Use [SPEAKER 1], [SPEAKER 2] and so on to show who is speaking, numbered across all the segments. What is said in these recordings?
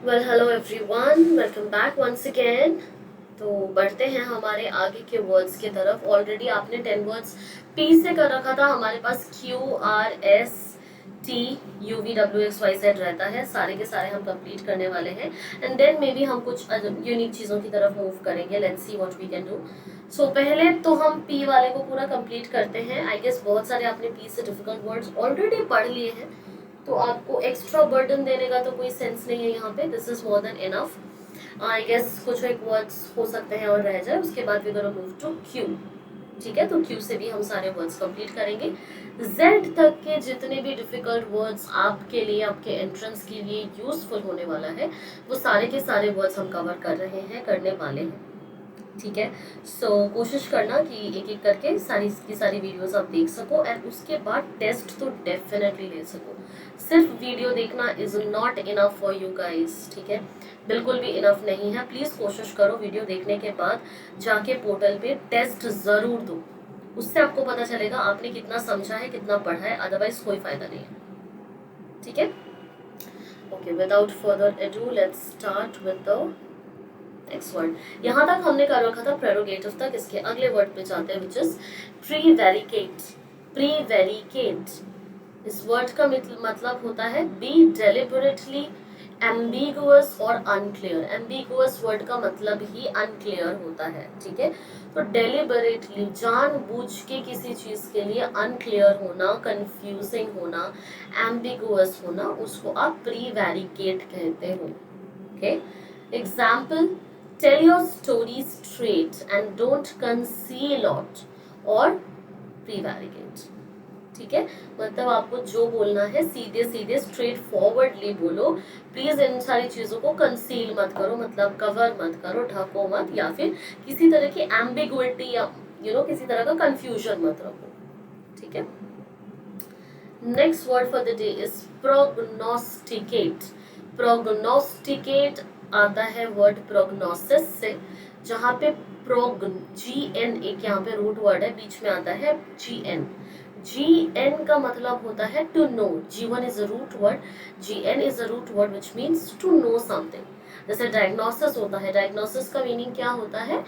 [SPEAKER 1] Well hello everyone, welcome back once again. तो बढ़ते हैं हमारे आगे के वर्ड्स की तरफ। ऑलरेडी आपने 10 वर्ड्स पी से कर रखा था। हमारे पास Q R S T U V W X Y Z रहता है। सारे के सारे हम कंप्लीट करने वाले हैं एंड देन मे बी हम कुछ यूनिक चीज़ों की तरफ मूव करेंगे। Let's see what we can do. So पहले तो हम पी वाले को पूरा कंप्लीट करते हैं। आई गेस बहुत सारे आपने पी से डिफिकल्ट वर्ड्स ऑलरेडी पढ़ लिए हैं, तो आपको एक्स्ट्रा बर्डन देने का तो कोई सेंस नहीं है यहाँ पे। This is more than enough. I guess कुछ एक वर्ड्स हो सकते हैं और रह जाए, उसके बाद we gonna move to Q. ठीक है, तो क्यू से भी हम सारे वर्ड्स कंप्लीट करेंगे। जेड तक के जितने भी डिफिकल्ट वर्ड्स आपके लिए, आपके एंट्रेंस के लिए यूजफुल होने वाला है, वो सारे के सारे वर्ड्स हम कवर कर रहे हैं, करने वाले हैं। ठीक है, सो कोशिश करना कि एक एक करके सारी की सारी वीडियोस आप देख सको एंड उसके बाद टेस्ट तो डेफिनेटली ले सको। सिर्फ वीडियो देखना is not enough for you guys. ठीक है, बिल्कुल भी इनफ नहीं है। प्लीज कोशिश करो वीडियो देखने के बाद जाके पोर्टल पे टेस्ट जरूर दो। उससे आपको पता चलेगा आपने कितना समझा है, कितना पढ़ा है, अदरवाइज कोई फायदा नहीं है। ठीक है, okay, without further edu let's start with the next word. यहाँ तक हमने कर रखा था प्रेरोगेटिव तक। इसके अगले वर्ड पे जाते हैं, विच इज प्रीवेरिकेट। प्रीवेरिकेट इस वर्ड का मतलब होता है बी डेलिबरेटली एम्बिगुअस और अनक्लियर। एम्बिगुअस वर्ड का मतलब ही अनक्लियर होता है। ठीक है, तो डेलिबरेटली जानबूझ के किसी चीज के लिए अनक्लियर होना, कंफ्यूजिंग होना, एम्बिगुअस होना, उसको आप प्रीवेरिकेट कहते हो। Okay, example, tell your story straight and don't conceal out or prevaricate. ठीक है, मतलब आपको जो बोलना है सीधे सीधे स्ट्रेट फॉरवर्डली बोलो। प्लीज इन सारी चीजों को कंसील मत करो, मतलब कवर मत करो, ढको मत, या फिर किसी तरह की एम्बिगुइटी या किसी तरह का कंफ्यूजन मत रखो। ठीक है, next word for the day is prognosticate. Prognosticate आता है वर्ड प्रोग्नोसिस से, जहाँ पे प्रोग जी एन एक यहाँ पे रूट वर्ड है, बीच में आता है जी एन। जी एन का मतलब होता है to know. G one is a root word, G N is a root word which means to know something. जैसे डायग्नोसिस होता है, डायग्नोसिस का मीनिंग क्या होता है?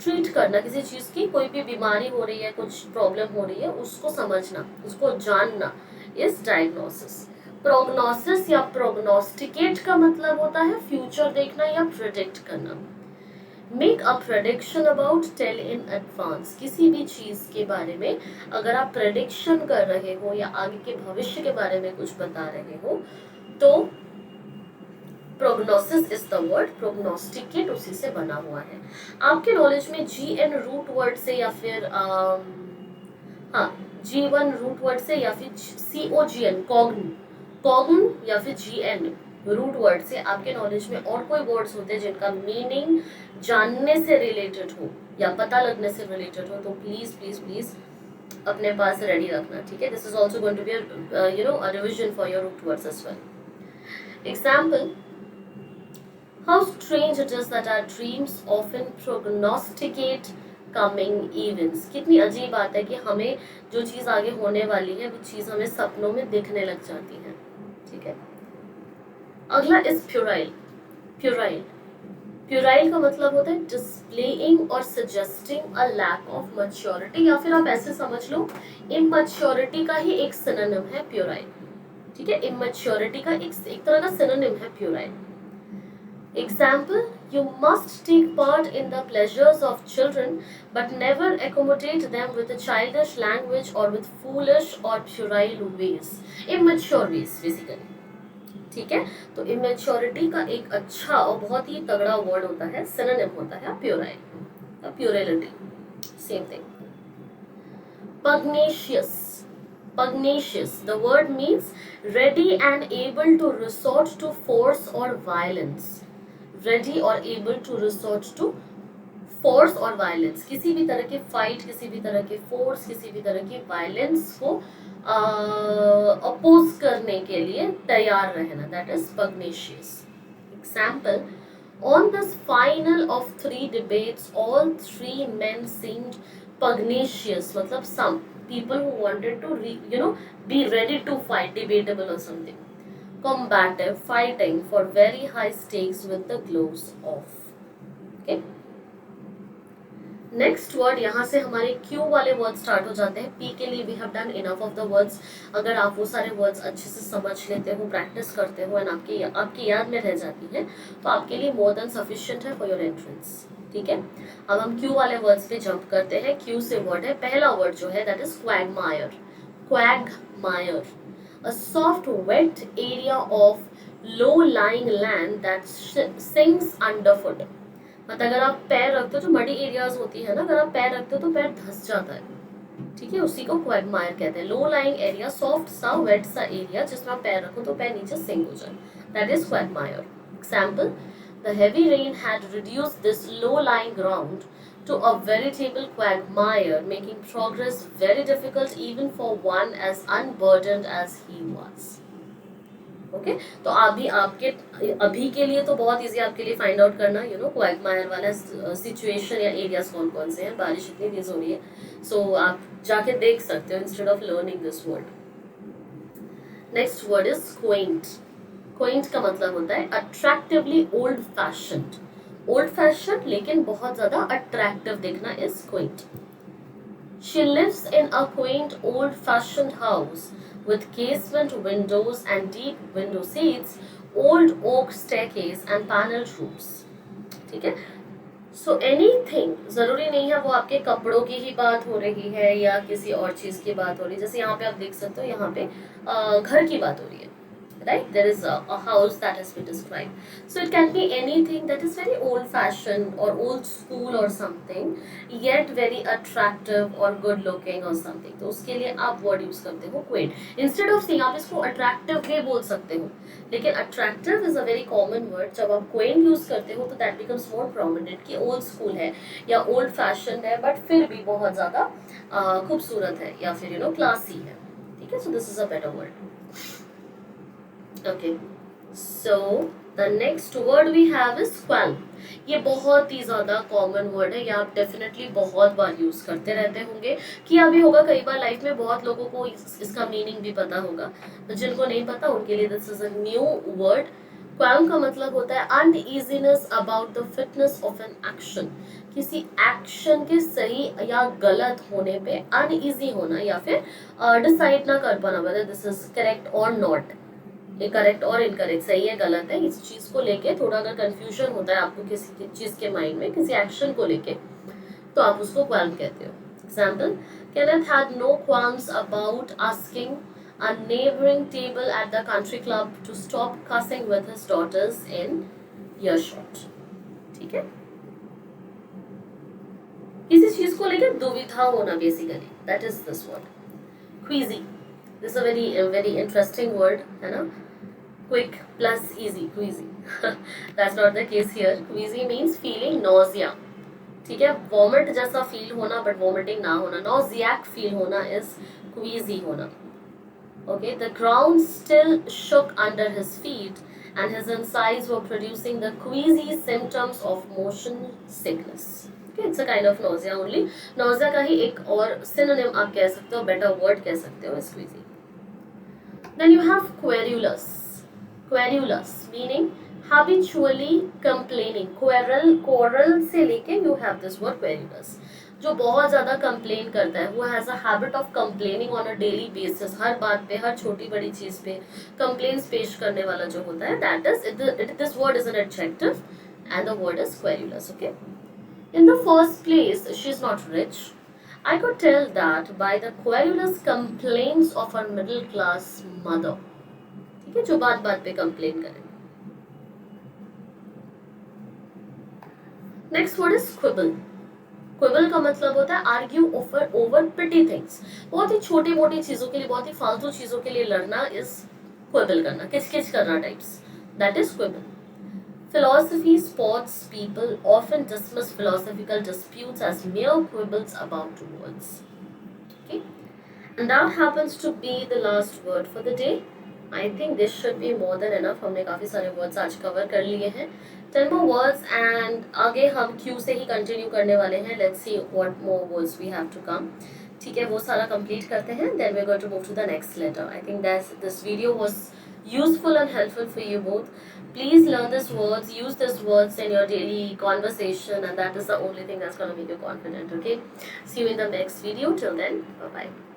[SPEAKER 1] ट्रीट करना किसी चीज की, कोई भी बीमारी हो रही है, कुछ प्रॉब्लम हो रही है, उसको समझना, उसको जानना इज डायग्नोसिस। प्रोग्नोसिस या प्रोग्नोस्टिकेट का मतलब होता है फ्यूचर देखना या प्रिडिक्ट करना। Make a prediction about, tell in advance. किसी भी चीज के बारे में अगर आप प्रेडिक्शन कर रहे हो या आगे के भविष्य के बारे में कुछ बता रहे हो, तो प्रोग्नोसिस इज द वर्ड। प्रोग्नोस्टिकेट उसी से बना हुआ है। आपके नॉलेज में जी एन रूट वर्ड से या फिर हाँ, जी वन रूट वर्ड से या फिर सी ओ जी एन कॉग्न, कॉग्न या फिर जी एन रूट वर्ड से आपके नॉलेज में और कोई वर्ड्स होते हैं जिनका मीनिंग जानने से रिलेटेड हो या पता लगने से रिलेटेड हो, तो प्लीज प्लीज प्लीज अपने पास रेडी रखना। ठीक है, this is also going to be a revision for your root words as well. Example, how strange it is that our dreams often prognosticate coming events। कितनी अजीब बात है कि हमें जो चीज़ आगे होने वाली है वो चीज़ हमें सपनों में दिखने लग जाती है। ठीक है, अगला इज प्यूराइल। प्यूराइल, प्यूराइल का मतलब होता है डिस्प्लेइंग और suggesting a lack of maturity, या फिर आप ऐसे समझ लो इमैच्योरिटी का ही एक सिनोनिम है प्यूराइल। ठीक है, इमैच्योरिटी का एक तरह का सिनोनिम है puerile. Example, you must take part in the pleasures of children, but never accommodate them with a childish language or with foolish or puerile ways, immature ways basically। ठीक है, तो immaturity का एक अच्छा और बहुत ही तगड़ा वर्ड होता है, सिनोनिम होता है puerile, puerility, same thing। Pugnacious, pugnacious, the word means ready and able to resort to force or violence। Ready और able to resort to force और वायलेंस, किसी भी तरह की फाइट, किसी भी तरह की फोर्स, किसी भी तरह की वायलेंस को अपोज करने के लिए तैयार रहना, that is पग्नेशियस। Example, on this final of 3 debates all 3 men seemed pugnacious, मतलब some people who wanted to be ready to fight, debatable or something। combative, fighting for very high stakes with the gloves off. Okay. Next word, यहाँ से हमारे Q वाले word start हो जाते हैं. P के लिए we have done enough of the words. अगर आप वो सारे वर्ड्स अच्छे से समझ लेते हो, प्रैक्टिस करते हो एंड आपकी याद में रह जाती है तो आपके लिए मोर देन सफिशिएंट है फॉर योर एंट्रेंस. ठीक है. अब हम क्यू वाले वर्ड्स पे जंप करते हैं. क्यू से वर्ड है, पहला वर्ड जो है that is Quagmire. Quagmire, a soft wet area of low lying land that sinks underfoot. मतलब अगर आप पैर रखते हो, जो मडी एरियाज होती है ना, अगर आप पैर रखते हो तो पैर धंस जाता है. ठीक है, उसी को क्वैगमायर कहते हैं. लो लाइंग एरिया, सॉफ्ट सा वेट सा एरिया जिसमें आप पैर रखो तो पैर नीचे सिंक हो जाए, that is Quagmire. Example, the heavy rain had reduced this low lying ground to a veritable quagmire, making progress very difficult even for one as unburdened as he was. Okay. तो अभी के लिए तो बहुत easy आपके लिए find out करना, Quagmire वाला सिचुएशन या एरियाज कौन कौन से हैं. बारिश इतनी तेज हो रही है, सो आप जाके देख सकते हो instead of learning this word. Next word is Quint. Quint का मतलब होता है attractively old fashioned. Old fashion लेकिन बहुत ज्यादा अट्रैक्टिव दिखना is Quint. She lives in a quaint old-fashioned house with casement windows and deep window seats, old oak staircase and paneled roofs. ठीक है. So anything, जरूरी नहीं है वो आपके कपड़ों की ही बात हो रही है या किसी और चीज की बात हो रही है. जैसे यहाँ पे आप देख सकते हो, यहाँ पे घर की बात हो rही है. Right, there is a house that has been described. So it can be anything that is very old fashioned or old school or something, yet very attractive or good looking or something. तो उसके लिए आप word use करते हो quaint. Instead of saying आप इसको attractive भी बोल सकते हो, लेकिन attractive is a very common word. जब आप quaint use करते हो तो that becomes more prominent कि old school है या old fashioned है, but फिर भी बहुत ज़्यादा खूबसूरत है या फिर classy है. ठीक है. So this is a better word. Okay, so the next word we have is qualm. ये बहुत ही ज़्यादा कॉमन वर्ड है, ये आप डेफिनेटली बहुत बार यूज़ करते रहते होंगे. किया भी होगा कई बार लाइफ में. बहुत लोगों को इसका मीनिंग भी पता होगा, तो जिनको नहीं पता उनके लिए this is a new word. Qualm का मतलब होता है uneasiness about the fitness of an action. किसी एक्शन के सही या गलत होने पे अनईजी होना या फिर डिसाइड ना कर पाना whether दिस इज करेक्ट और नॉट. ये करेक्ट और इनकरेक्ट, सही है गलत है, इस चीज को लेके थोड़ा अगर कंफ्यूजन होता है आपको किसी चीज के माइंड में, किसी एक्शन को लेके, तो आप उसको क्वाल्म कहते हो. Example, Kenneth had no qualms about asking a neighboring table at the country club to stop cussing with his daughters in earshot. ठीक है. किसी चीज को लेके दुविधा होना basically, that is this word. Queasy, this a very interesting word है ना. Quick plus easy, queasy. That's not the case here. Queasy means feeling nausea. ठीक है, वॉमिट जैसा फील होना बट वॉमिटिंग ना होना. नॉजियाक फील होना इज क्वीजी होना. Okay, the ground still shook under his feet and his insides were producing the queasy symptoms of motion sickness. Okay, it's a kind of nausea only. nausea का ही एक और synonym आप कह सकते हो, better word कह सकते हो, is queasy. Then you have querulous. Querulous meaning habitually complaining. Quarrel से लेके you have this word querulous. जो बहुत ज़्यादा कंप्लेन करता है, वो has a habit of complaining on a daily basis. हर बात पे, हर छोटी बड़ी चीज़ पे कंप्लेन्स पेश करने वाला जो होता है, that is this word is an adjective and the word is querulous. Okay. In the first place, she is not rich. I could tell that by the querulous complaints of her middle class mother. ठीक है, जो बात बात पे complain करें. Next word is quibble. Quibble का मतलब होता है आर्ग्यू ओवर पिटी थिंग्स. बहुत ही छोटी मोटी चीजों के लिए, बहुत ही फालतू चीजों के लिए लड़ना इज क्विबल करना, किच करना types, that is quibble. Philosophy spots people often dismiss philosophical disputes as mere quibbles about words. Okay, and that happens to be the last word for the day. I think this should be more than enough. हमने काफ़ी सारे words आज cover कर लिए हैं, 10 more words, and आगे हम Q से ही कंटिन्यू करने वाले हैं. Let's see what more words we have to come. ठीक है, वो सारा कंप्लीट करते हैं, then we're going to move to the next letter. I think this video was useful and helpful for you both. Please learn these words, use these words in your daily conversation, and that is the only thing that's going to make you confident. Okay, see you in the next video. Till then, bye bye.